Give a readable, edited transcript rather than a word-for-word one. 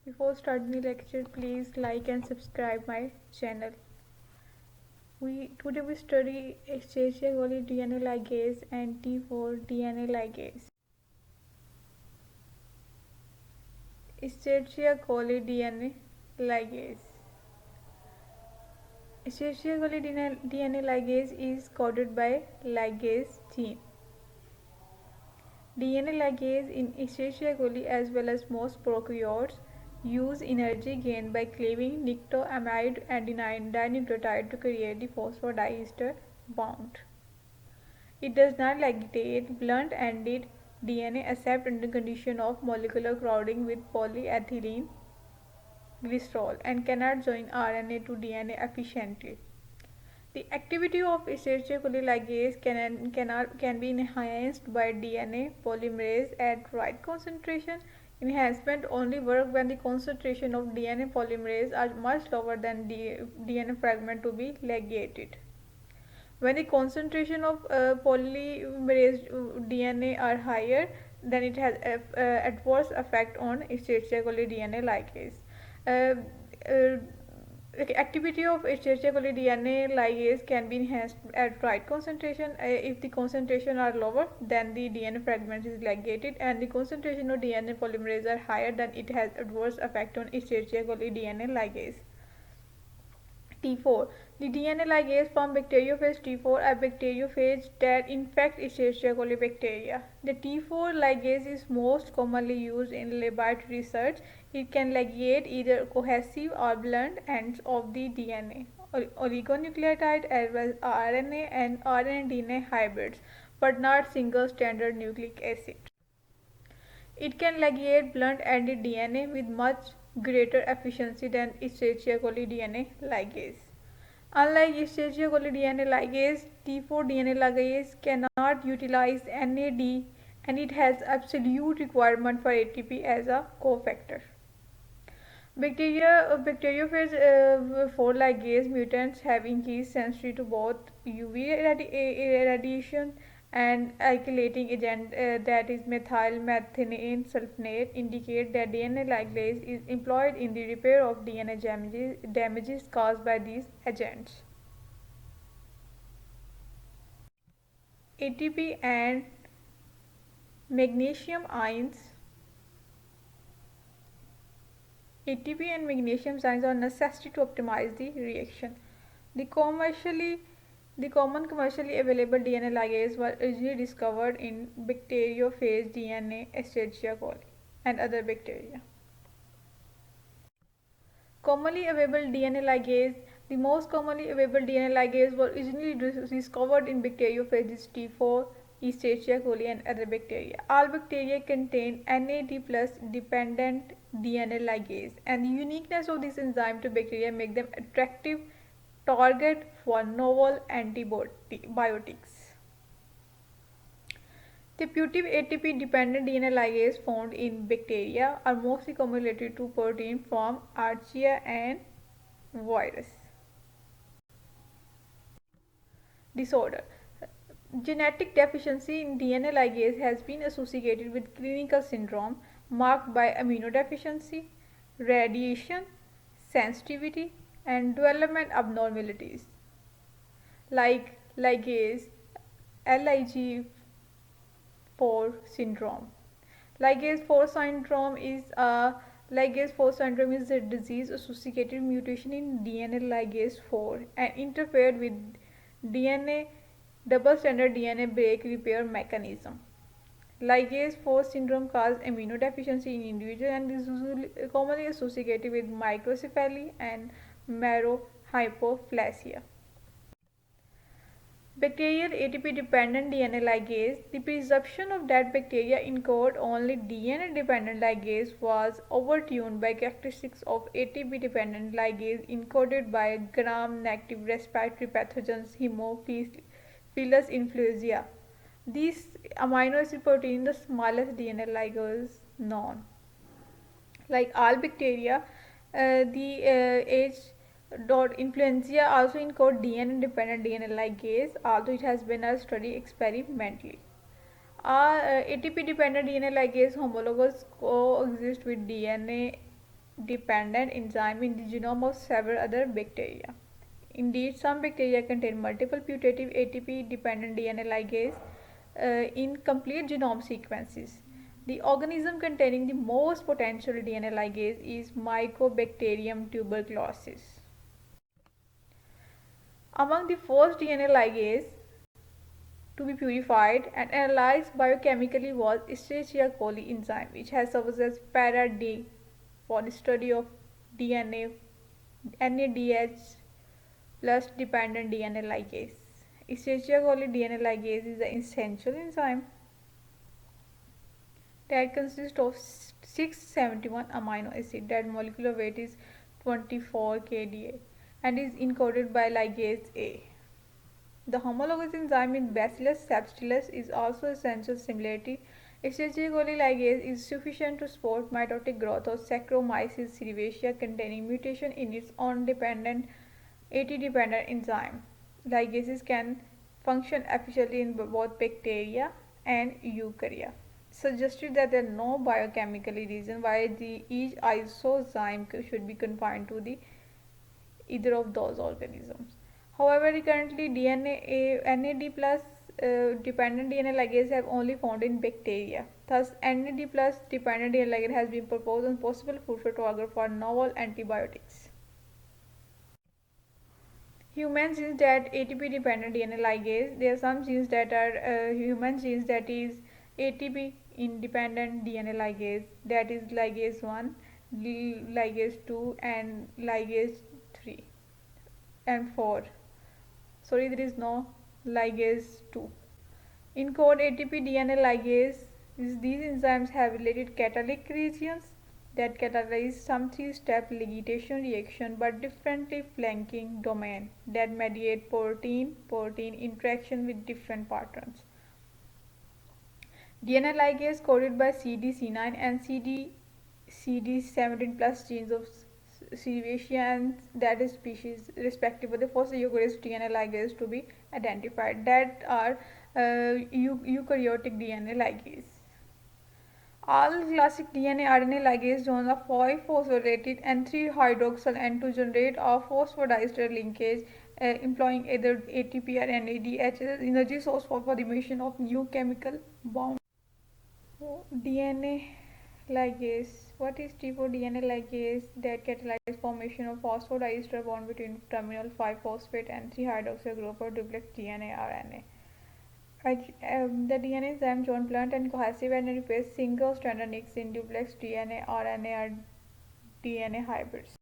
Before starting the lecture, please like and subscribe my channel. Today we study Escherichia coli DNA ligase and T4 DNA ligase. Escherichia coli DNA ligase. Escherichia coli DNA ligase is coded by ligase gene. DNA ligase in Escherichia coli as well as most prokaryotes use energy gained by cleaving nictoamide adenine dinucleotide to create the phosphodiester bond. It does not ligate blunt-ended DNA except under condition of molecular crowding with polyethylene glycerol and cannot join RNA to DNA efficiently. The activity of Escherichia coli ligase can be enhanced by DNA polymerase at right concentration. Enhancement only works when the concentration of DNA polymerase are much lower than the DNA fragment to be ligated. When the concentration of polymerase DNA are higher, then it has adverse effect on Escherichia coli DNA ligase. Uh, uh, Activity of Escherichia coli DNA ligase can be enhanced at right concentration. If the concentration are lower, then the DNA fragment is ligated, and the concentration of DNA polymerase are higher, then it has adverse effect on Escherichia coli DNA ligase. T4. The DNA ligase from bacteriophage T4 are bacteriophage that infect Escherichia coli bacteria. The T4 ligase is most commonly used in laboratory research. It can ligate either cohesive or blunt ends of the DNA, oligonucleotide as well as RNA and RNA-DNA hybrids, but not single stranded nucleic acid. It can ligate blunt-ended DNA with much greater efficiency than Escherichia coli DNA ligase. Unlike Escherichia coli DNA ligase, T4 DNA ligase cannot utilize NAD and it has absolute requirement for ATP as a cofactor. Bacteriophage 4 ligase mutants have increased sensitivity to both UV radiation and alkylating agent that is methylmethane sulfonate indicate that DNA ligase is employed in the repair of DNA damages caused by these agents. ATP and magnesium ions. ATP and magnesium ions are necessary to optimize the reaction. The common commercially available DNA ligase was originally discovered in bacteriophage DNA, Escherichia coli, and other bacteria. Commonly available DNA ligase. The most commonly available DNA ligase was originally discovered in bacteriophages T4, Escherichia coli, and other bacteria. All bacteria contain NAD plus dependent DNA ligase, and the uniqueness of this enzyme to bacteria make them attractive target for novel antibiotics. Therapeutic ATP-dependent DNA ligase found in bacteria are mostly commonly related to protein from archaea and virus. Disorder. Genetic deficiency in DNA ligase has been associated with clinical syndrome marked by immunodeficiency, radiation sensitivity, and development abnormalities like ligase LIG4 syndrome. Ligase 4 syndrome is a disease associated mutation in DNA ligase 4 and interfered with DNA double stranded DNA break repair mechanism. Ligase 4 syndrome causes immunodeficiency in individuals and is usually commonly associated with microcephaly and marrow hypoplasia. Bacterial ATP-dependent DNA ligase. The presumption of that bacteria encode only DNA-dependent ligase was overturned by characteristics of ATP-dependent ligase encoded by gram-negative respiratory pathogens Haemophilus influenza. These amino acid protein the smallest DNA ligase known. Like all bacteria, the H. influenza also encode DNA-dependent DNA ligase, although it has been studied experimentally. ATP-dependent DNA ligase homologous coexist with DNA dependent enzyme in the genome of several other bacteria. Indeed, some bacteria contain multiple putative ATP-dependent DNA ligase in complete genome sequences. The organism containing the most potential DNA ligase is Mycobacterium tuberculosis. Among the first DNA ligase to be purified and analyzed biochemically was Escherichia coli enzyme, which has served as para-D for the study of DNA, NADH plus dependent DNA ligase. Escherichia coli DNA ligase is an essential enzyme that consists of 671 amino acid. That molecular weight is 24 kDa and is encoded by ligase A. The homologous enzyme in Bacillus subtilis is also essential. Similarly, Escherichia coli ligase is sufficient to support mitotic growth of Saccharomyces cerevisiae containing mutation in its own dependent AT-dependent enzyme. Ligases can function efficiently in both bacteria and eukarya, suggested that there is no biochemical reason why each isozyme should be confined to either of those organisms. However, currently NAD plus dependent DNA ligase have only found in bacteria. Thus, NAD plus dependent DNA ligase has been proposed as possible food for target for novel antibiotics. Human genes that ATP dependent DNA ligase. There are some genes that are human genes that is ATP independent DNA ligase, that is ligase 1, ligase 2 and ligase 3 and 4. Sorry, there is no ligase 2. In code ATP DNA ligase, these enzymes have related catalytic regions that catalyze some three-step ligation reaction but differently flanking domain that mediate protein interaction with different patterns. DNA ligase coded by CD9 and CD17 plus genes of Cerevisiae and that is species respectively. The first eukaryotic DNA ligase to be identified that are eukaryotic DNA ligase. All classic DNA RNA ligase zones are 5 phosphorylated and 3 hydroxyl and to generate a phosphodiester linkage employing either ATP or NADH as energy source for formation of new chemical bonds. DNA ligase. What is T4 DNA ligase? That catalyzes formation of phosphodiester bond between terminal 5-phosphate and 3-hydroxyl group or duplex DNA RNA. The DNA enzyme join blunt and cohesive and replace single stranded nicks in duplex DNA, RNA or DNA hybrids.